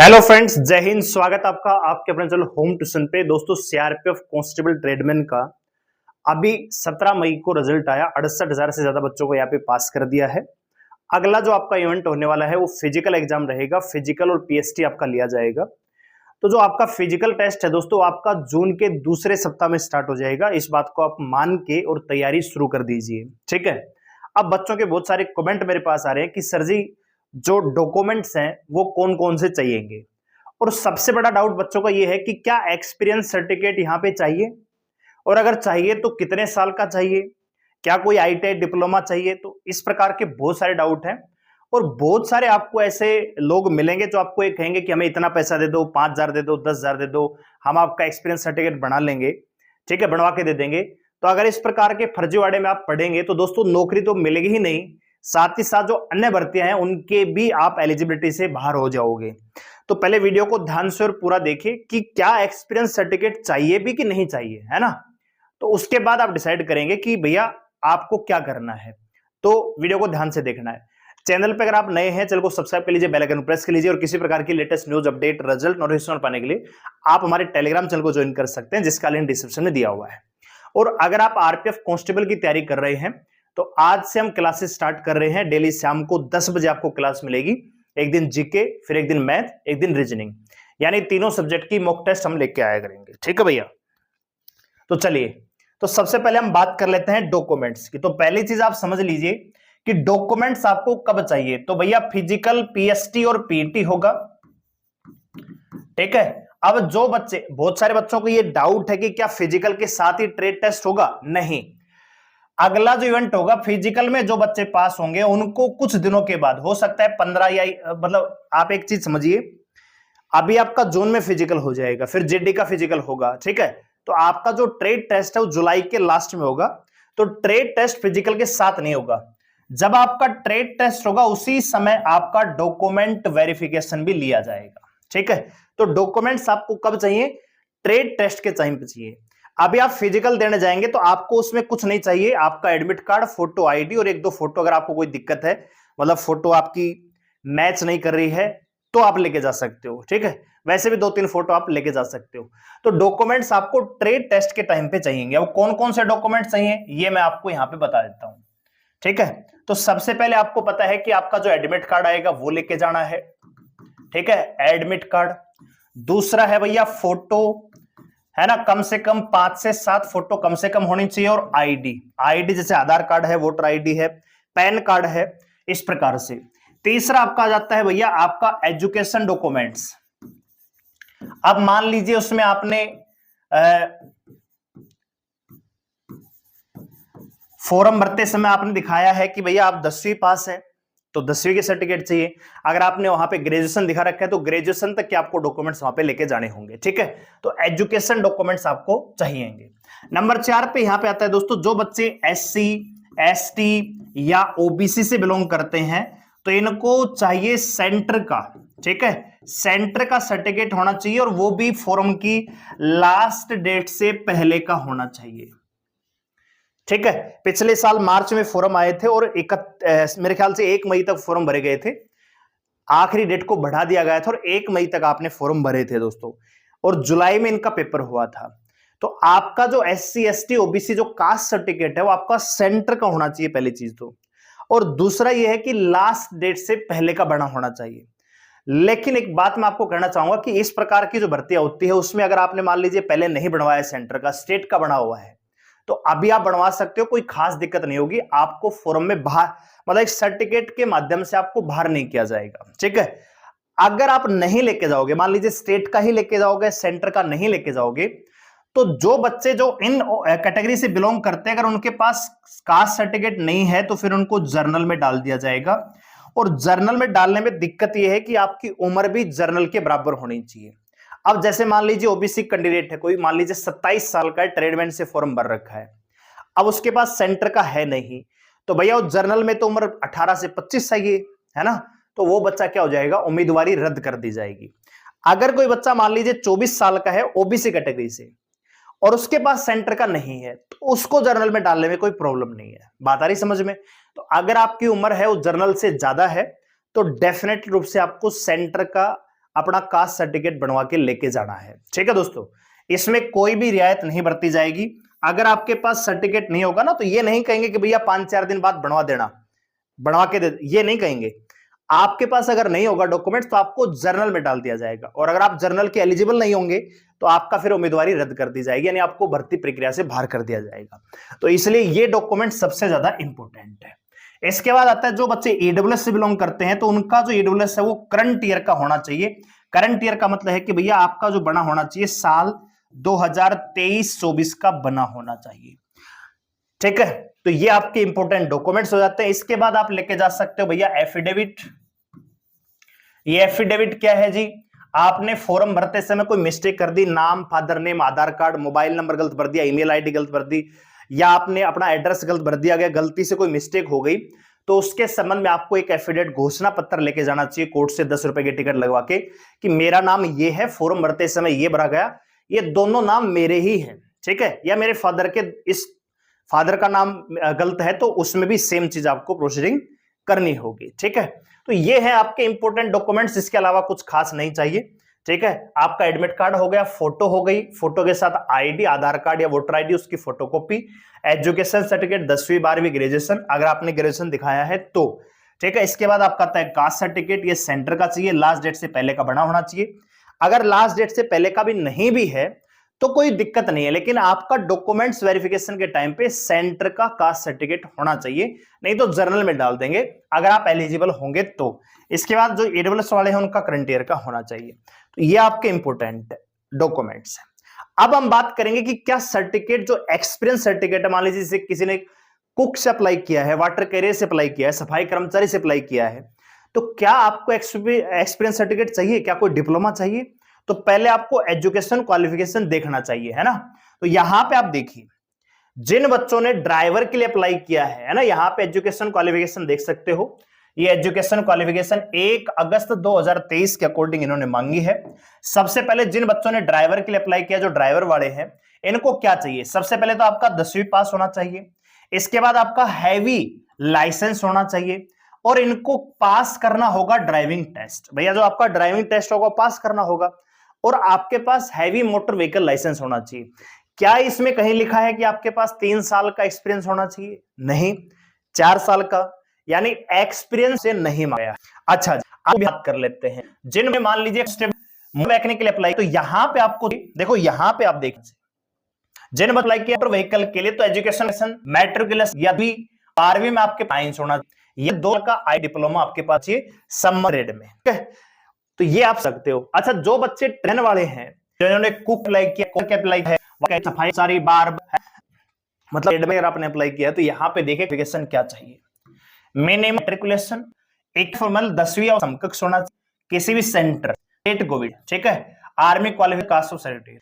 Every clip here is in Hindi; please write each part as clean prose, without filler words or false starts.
हेलो फ्रेंड्स, जय हिंद। स्वागत आपका आपके अपने चैनल होम ट्यूशन पे। दोस्तों, सीआरपीएफ कांस्टेबल ट्रेडमैन का अभी 17 मई को रिजल्ट आया। 68,000 से ज्यादा बच्चों को यहाँ पे पास कर दिया है। अगला जो आपका इवेंट होने वाला है वो फिजिकल एग्जाम रहेगा। फिजिकल और पीएसटी आपका लिया जाएगा। तो जो आपका फिजिकल टेस्ट है दोस्तों, आपका जून के दूसरे सप्ताह में स्टार्ट हो जाएगा। इस बात को आप मान के और तैयारी शुरू कर दीजिए, ठीक है। अब बच्चों के बहुत सारे कमेंट मेरे पास आ रहे हैं कि सर जी, जो डॉक्यूमेंट्स हैं वो कौन कौन से चाहिएंगे। और सबसे बड़ा डाउट बच्चों का ये है कि क्या एक्सपीरियंस सर्टिफिकेट यहाँ पे चाहिए, और अगर चाहिए तो कितने साल का चाहिए, क्या कोई आईटीआई डिप्लोमा चाहिए। तो इस प्रकार के बहुत सारे डाउट हैं। और बहुत सारे आपको ऐसे लोग मिलेंगे जो आपको ये कहेंगे कि हमें इतना पैसा दे दो, 5,000 दे दो, 10,000 दे दो, हम आपका एक्सपीरियंस सर्टिफिकेट बना लेंगे, ठीक है, बनवा के दे देंगे। तो अगर इस प्रकार के फर्जीवाड़े में आप पढ़ेंगे तो दोस्तों नौकरी तो मिलेगी ही नहीं, साथ ही साथ जो अन्य भर्तियां हैं उनके भी आप एलिजिबिलिटी से बाहर हो जाओगे। तो पहले वीडियो को ध्यान से और पूरा देखिए कि क्या एक्सपीरियंस सर्टिफिकेट चाहिए भी कि नहीं चाहिए, है ना। तो उसके बाद आप डिसाइड करेंगे कि भैया आपको क्या करना है। तो वीडियो को ध्यान से देखना है। चैनल पे अगर आप नए हैं, चैनल को सब्सक्राइब कर लीजिए, बेल आइकन प्रेस कर लीजिए, और किसी प्रकार की latest news update result notification पाने के लिए आप हमारे टेलीग्राम चैनल को ज्वाइन कर सकते हैं, जिसका लिंक डिस्क्रिप्शन में दिया हुआ है। और अगर आप आरपीएफ कांस्टेबल की तैयारी कर रहे हैं तो आज से हम क्लासेस स्टार्ट कर रहे हैं। डेली शाम को 10 बजे आपको क्लास मिलेगी। एक दिन जीके, फिर एक दिन मैथ, एक दिन रीजनिंग, यानी तीनों सब्जेक्ट की मॉक टेस्ट हम लेके आया करेंगे, ठीक है भैया। तो चलिए, तो सबसे पहले हम बात कर लेते हैं डॉक्यूमेंट्स की। तो पहली चीज आप समझ लीजिए कि डॉक्यूमेंट्स आपको कब चाहिए। तो भैया फिजिकल, पीएसटी और पीटी होगा, ठीक है। अब जो बच्चे, बहुत सारे बच्चों को ये डाउट है कि क्या फिजिकल के साथ ही ट्रेड टेस्ट होगा। नहीं, अगला जो इवेंट होगा फिजिकल में जो बच्चे पास होंगे उनको कुछ दिनों के बाद, हो सकता है 15 या मतलब आप एक चीज समझिए, अभी आपका जून में फिजिकल हो जाएगा, फिर जेडी का फिजिकल होगा, ठीक है। तो आपका जो ट्रेड टेस्ट है वो जुलाई के लास्ट में होगा। तो ट्रेड टेस्ट फिजिकल के साथ नहीं होगा। जब आपका ट्रेड टेस्ट होगा उसी समय आपका डॉक्यूमेंट वेरिफिकेशन भी लिया जाएगा, ठीक है। तो डॉक्यूमेंट्स आपको कब चाहिए? ट्रेड टेस्ट के टाइम पे चाहिए। अभी आप फिजिकल देने जाएंगे तो आपको उसमें कुछ नहीं चाहिए, आपका एडमिट कार्ड, फोटो आईडी और एक दो फोटो। अगर आपको कोई दिक्कत है, मतलब फोटो आपकी मैच नहीं कर रही है, तो आप लेके जा सकते हो, ठीक है। वैसे भी 2-3 फोटो आप लेके जा सकते हो। तो डॉक्यूमेंट्स आपको ट्रेड टेस्ट के टाइम पे चाहिए। अब कौन कौन से डॉक्यूमेंट्स चाहिए ये मैं आपको यहां पे बता देता हूं, ठीक है। तो सबसे पहले आपको पता है कि आपका जो एडमिट कार्ड आएगा वो लेके जाना है, ठीक है, एडमिट कार्ड। दूसरा है भैया फोटो, है ना, कम से कम 5 से 7 फोटो कम से कम होनी चाहिए। और आईडी, आईडी जैसे आधार कार्ड है, वोटर आईडी है, पैन कार्ड है, इस प्रकार से। तीसरा आपका आ जाता है भैया आपका एजुकेशन डॉक्यूमेंट्स। अब मान लीजिए उसमें आपने फॉर्म भरते समय आपने दिखाया है कि भैया आप 10वीं पास हैं, तो 10वीं के सर्टिफिकेट चाहिए। अगर आपने वहां पे ग्रेजुएशन दिखा रखा है तो ग्रेजुएशन तक के आपको डॉक्यूमेंट्स वहां पे लेके जाने होंगे, ठीक है। तो एजुकेशन डॉक्यूमेंट्स आपको चाहिएंगे। नंबर 4 पे यहां पे आता है दोस्तों, जो बच्चे एससी, एसटी या ओबीसी से बिलोंग करते हैं तो इनको चाहिए सेंटर का, ठीक है, सेंटर का सर्टिफिकेट होना चाहिए, और वो भी फॉर्म की लास्ट डेट से पहले का होना चाहिए, ठीक है। पिछले साल मार्च में फॉर्म आए थे और मेरे ख्याल से 1 मई तक फॉर्म भरे गए थे। आखिरी डेट को बढ़ा दिया गया था और 1 मई तक आपने फॉर्म भरे थे दोस्तों, और जुलाई में इनका पेपर हुआ था। तो आपका जो एससी, एसटी, ओबीसी जो कास्ट सर्टिफिकेट है वो आपका सेंटर का होना चाहिए, पहली चीज तो। और दूसरा यह है कि लास्ट डेट से पहले का बना होना चाहिए। लेकिन एक बात मैं आपको कहना चाहूंगा कि इस प्रकार की जो भर्तियां होती है उसमें अगर आपने मान लीजिए पहले नहीं बनवाया सेंटर का, स्टेट का बना हुआ है, तो अभी आप बनवा सकते हो, कोई खास दिक्कत नहीं होगी। आपको फॉर्म में बाहर, मतलब एक सर्टिफिकेट के माध्यम से आपको बाहर नहीं किया जाएगा, ठीक है। अगर आप नहीं लेके जाओगे, मान लीजिए स्टेट का ही लेके जाओगे, सेंटर का नहीं लेके जाओगे, तो जो बच्चे जो इन कैटेगरी से बिलोंग करते हैं, अगर उनके पास कास्ट सर्टिफिकेट नहीं है तो फिर उनको जर्नल में डाल दिया जाएगा। और जर्नल में डालने में दिक्कत यह है कि आपकी उम्र भी जर्नल के बराबर होनी चाहिए। अब जैसे मान लीजिए ओबीसी कैंडिडेट है कोई, मान लीजिए 27 साल का है, ट्रेडमैन से फॉर्म भर रखा है, अब उसके पास सेंटर का है नहीं, तो भैया वो जर्नल में तो उम्र 18 से 25 चाहिए, है ना। तो वो बच्चा क्या हो जाएगा, उम्मीदवारी रद्द कर दी जाएगी। अगर कोई बच्चा मान लीजिए 24 साल का है ओबीसी कैटेगरी से और उसके पास सेंटर का नहीं है, तो उसको जर्नल में डालने में कोई प्रॉब्लम नहीं है। बात आ रही समझ में। तो अगर आपकी उम्र है वो जर्नल से ज्यादा है तो डेफिनेट रूप से आपको सेंटर का अपना कास्ट सर्टिफिकेट बनवा के लेके जाना है। ठीक है दोस्तों, इसमें कोई भी रियायत नहीं बरती जाएगी। अगर आपके पास सर्टिफिकेट नहीं होगा ना तो ये नहीं कहेंगे कि भैया 5-4 दिन बाद बनवा देना, बनवा के दे, ये नहीं कहेंगे। आपके पास अगर नहीं होगा डॉक्यूमेंट तो आपको जर्नल में डाल दिया जाएगा, और अगर आप जर्नल के एलिजिबल नहीं होंगे तो आपका फिर उम्मीदवारी रद्द कर दी जाएगी, यानी आपको भर्ती प्रक्रिया से बाहर कर दिया जाएगा। तो इसलिए ये डॉक्यूमेंट सबसे ज्यादा इंपॉर्टेंट है। इसके बाद आता है जो बच्चे ईडब्ल्यूएस से बिलोंग करते हैं तो उनका जो ईडब्ल्यूएस है वो करंट ईयर का होना चाहिए। करंट ईयर का मतलब है कि भैया आपका जो बना होना चाहिए साल 2023-24 का बना होना चाहिए। ठीक है, तो ये आपके इंपॉर्टेंट डॉक्यूमेंट्स हो जाते हैं। इसके बाद आप लेके जा सकते हो भैया एफिडेविट। ये एफिडेविट क्या है जी? आपने फॉर्म भरते समय कोई मिस्टेक कर दी, नाम, फादर नेम, आधार कार्ड, मोबाइल नंबर गलत भर दिया, ईमेल आईडी गलत भर दी, या आपने अपना एड्रेस गलत भर दिया गया, गलती से कोई मिस्टेक हो गई, तो उसके संबंध में आपको एक एफिडेविट घोषणा पत्र लेके जाना चाहिए कोर्ट से 10 रुपए की टिकट लगवा के कि मेरा नाम ये है, फॉर्म भरते समय ये भरा गया, ये दोनों नाम मेरे ही हैं। ठीक है, या मेरे फादर के इस फादर का नाम गलत है तो उसमें भी सेम चीज आपको प्रोसीडिंग करनी होगी। ठीक है, तो ये है आपके इंपॉर्टेंट डॉक्यूमेंट्स, इसके अलावा कुछ खास नहीं चाहिए। ठीक है, आपका एडमिट कार्ड हो गया, फोटो हो गई, फोटो के साथ आईडी, आधार कार्ड या वोटर आईडी, उसकी फोटोकॉपी, एजुकेशन सर्टिफिकेट 10वीं 12वीं ग्रेजुएशन अगर आपने ग्रेजुएशन दिखाया है तो। ठीक है, इसके बाद आपका आता है कास्ट सर्टिफिकेट, ये सेंटर का चाहिए, लास्ट डेट से पहले का बना होना चाहिए। अगर लास्ट डेट से पहले का भी नहीं भी है तो कोई दिक्कत नहीं है, लेकिन आपका डॉक्यूमेंट्स वेरिफिकेशन के टाइम पे सेंटर का कास्ट सर्टिफिकेट होना चाहिए, नहीं तो जर्नल में डाल देंगे अगर आप एलिजिबल होंगे तो। इसके बाद जो ईडब्ल्यूएस वाले हैं उनका करंट ईयर का होना चाहिए। तो ये आपके इंपोर्टेंट डॉक्यूमेंट्स हैं। अब हम बात करेंगे कि क्या सर्टिफिकेट जो एक्सपीरियंस सर्टिफिकेट है, मान लीजिए जैसे किसी ने कुक से अप्लाई किया है, वाटर कैरियर से अप्लाई किया है, सफाई कर्मचारी से अप्लाई किया है, तो क्या आपको एक्सपीरियंस सर्टिफिकेट चाहिए? क्या कोई डिप्लोमा चाहिए? तो पहले आपको एजुकेशन क्वालिफिकेशन देखना चाहिए, है ना। तो यहां पे आप देखिए जिन बच्चों ने ड्राइवर के लिए अप्लाई किया है ना, यहां पे एजुकेशन क्वालिफिकेशन देख सकते हो। ये एजुकेशन क्वालिफिकेशन 1 अगस्त 2023 के अकॉर्डिंग इन्होंने मांगी है। सबसे पहले जिन बच्चों ने ड्राइवर के लिए अप्लाई किया, जो ड्राइवर वाले हैं, इनको क्या चाहिए? सबसे पहले तो आपका 10वीं पास होना चाहिए, इसके बाद आपका हैवी लाइसेंस होना चाहिए, और इनको पास करना होगा ड्राइविंग टेस्ट। भैया जो आपका ड्राइविंग टेस्ट होगा पास करना होगा, और आपके पास हैवी मोटर व्हीकल लाइसेंस होना चाहिए। क्या इसमें कहीं लिखा है कि आपके पास 3 साल का एक्सपीरियंस होना चाहिए? नहीं, 4 साल का, यानी एक्सपीरियंस से नहीं मांगा। अच्छा, अब बात कर लेते हैं जिनमें मान लीजिए मैकेनिक के लिए अप्लाई, तो यहां पे आपको देखो, यहां पे आप देख जिन अप्लाई किया मोटर व्हीकल के लिए, तो एजुकेशन मैट्रिकुलेशन या 12वीं में आपके साइंस होना, ये 2 का आई डिप्लोमा आपके पास ये समर ग्रेड में। ठीक है, तो ये आप सकते हो। अच्छा, जो बच्चे ट्रेन वाले हैं, जिन्होंने कुक अप्लाई किया, कुक अप्लाई है, सफाई सारी बार मतलब अगर आपने अप्लाई किया, तो यहाँ पे देखें एप्लीकेशन क्या चाहिए। मिनिमम मैट्रिकुलेशन, एक फॉर्मल 10वीं और समकक्ष होना, किसी भी सेंटर, स्टेट कोविड, ठीक है, army qualified caste of certificate.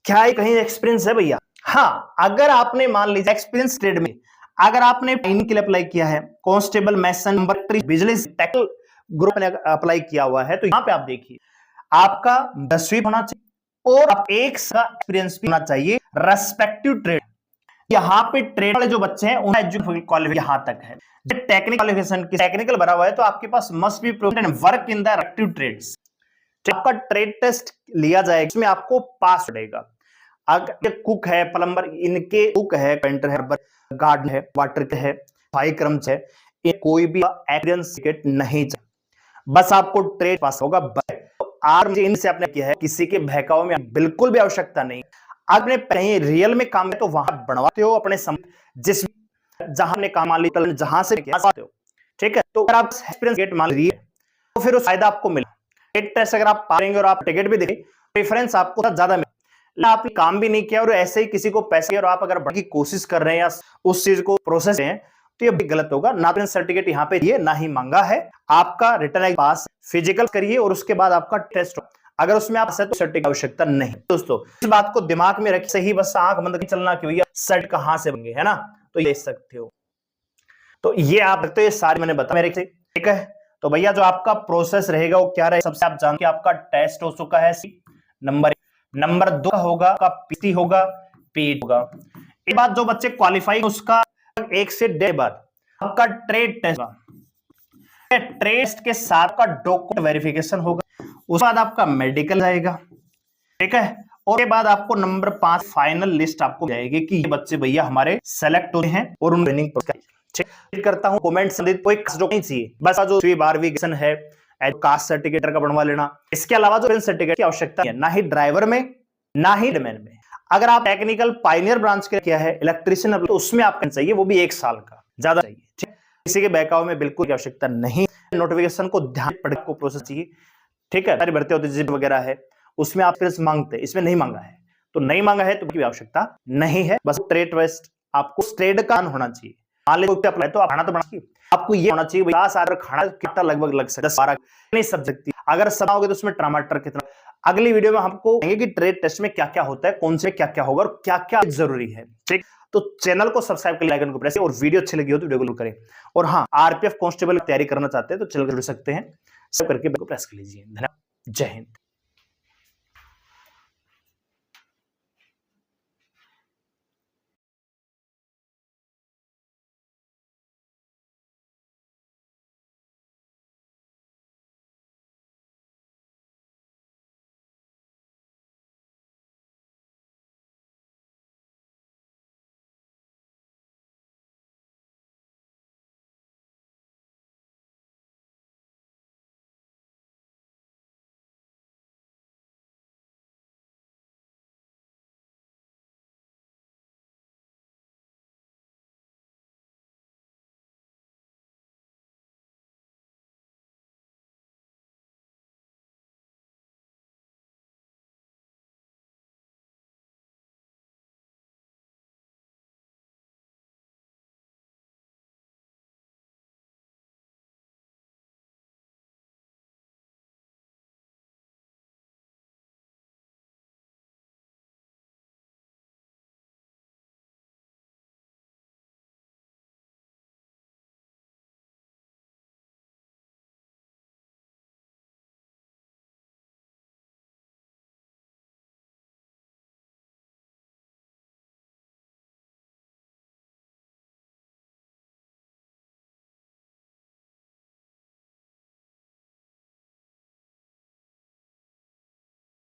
क्या कहीं एक्सपीरियंस है भैया? हाँ, अगर आपने मान लीजिए एक्सपीरियंस ट्रेड में अगर आपने के लिए अप्लाई किया है, कांस्टेबल, मैसन, बिजली टेक्निकल ग्रुप ने अप्लाई किया हुआ है, तो यहां पे आप देखिए आपका 10वीं होना चाहिए और आप 1 साल एक्सपीरियंस भी होना चाहिए रेस्पेक्टिव ट्रेड। यहां पे ट्रेड वाले जो बच्चे हैं उनका एजुकेशन क्वालिफिकेशन यहां तक है। टेक्निकल क्वालिफिकेशन की टेक्निकल भरा हुआ है, तो आपके पास must be proficient work in the respective trades. आपका ट्रेड टेस्ट लिया जाएगा, इसमें आपको पास रहेगा। अगर कुक है, प्लम्बर, इनके कुक है, पेंटर है, गार्ड है, वाटर है, सफाई कर्मचारी है, ये कोई भी एक्सपीरियंस सर्टिफिकेट नहीं चाहिए, बस आपको ट्रेड पास होगा। तो इनसे आपने किया है, किसी के बहकावे में बिल्कुल भी आवश्यकता नहीं। आपने कहीं रियल में काम है तो वहां बनवाते हो अपने जिस जहां ने काम मान लिया, जहां से हो, ठीक है। तो अगर आप एक्सपीरियंस सर्टिफिकेट मान लीजिए तो फिर उस फायदा आपको मिला। ट्रेड टेस्ट अगर आप पाएंगे और आप टिकट भी देंगे, प्रेफरेंस आपको ज्यादा मिलेगा। आपने काम भी नहीं किया और ऐसे ही किसी को पैसे, और आप अगर बढ़ने की कोशिश कर रहे हैं या उस चीज को प्रोसेस हैं, तो ये भी गलत होगा। ना सर्टिफिकेट यहाँ पे ये ना ही मांगा है। आपका रिटर्न पास, फिजिकल करिए और उसके बाद आपका टेस्ट, अगर उसमें आप तो सर्टिफिकेट आवश्यकता नहीं। दोस्तों इस बात को दिमाग में रख सही, बस आंख बंद करके चलना कि भैया सर्ट कहां से बनेंगे, है ना, तो ये सकते हो। तो ये आप रखते, ये सारे मैंने बताया मेरे से, ठीक है। तो भैया जो आपका प्रोसेस रहेगा वो क्या रहेगा? सबसे आप जानते हैं आपका टेस्ट हो चुका है, नंबर 2 होगा आपका पीटी होगा, पीट होगा। एक बात, जो बच्चे क्वालिफाई उसका 1 से 1.5 बाद आपका ट्रेड टेस्ट होगा। ट्रेड के साथ का डॉक्यूमेंट वेरिफिकेशन होगा, उसके बाद आपका मेडिकल आएगा, ठीक है। और के बाद आपको नंबर 5 फाइनल लिस्ट आपको जाएगी कि ये बच्चे भैया हमारे सेलेक्ट होते हैं और उन ट्रेनिंग ठीक करता हूं। कमेंट कोई जो नहीं चाहिए, बस जो 12वीं ग्रेजुएशन है, कास्ट सर्टिफिकेट का बनवा लेना। इसके अलावा जो सर्टिफिकेट की आवश्यकता है ना ही ड्राइवर में ना ही डोमेन में। अगर आप टेक्निकल पायनियर ब्रांच के किया है इलेक्ट्रिशियन, तो उसमें आपका चाहिए वो भी 1 साल का, ज्यादा चाहिए, ठीक। किसी के बैकआउट में बिल्कुल की आवश्यकता नहीं। नोटिफिकेशन को ध्यान पढ़ को प्रोसेस चाहिए, ठीक है। सारी भर्ती होती वगैरह है उसमें आप फिर मांगते, इसमें नहीं मांगा है तो नहीं मांगा है तो की आवश्यकता नहीं है। बस ट्रेड वेस्ट आपको ट्रेड का होना चाहिए। मान लीजिए अप्लाई तो खाना तो बनाइए, आपको ये होना चाहिए 50 आर खाना कितना लगभग लग सकता है, 10-12 नहीं सब सकती। अगर बनाओगे तो उसमें टमाटर कितना। अगली वीडियो में हमको कहेंगे कि ट्रेड टेस्ट में क्या क्या होता है, कौन से क्या क्या होगा और क्या क्या जरूरी है, ठीक। तो चैनल को सब्सक्राइब कर आइकन को प्रेस और वीडियो अच्छी लगी हो तो वीडियो को करें। और हाँ, आरपीएफ कांस्टेबल की तैयारी करना चाहते हैं तो चैनल कर सकते हैं, सब करके बेल को प्रेस कर लीजिए। धन्यवाद, जय हिंद।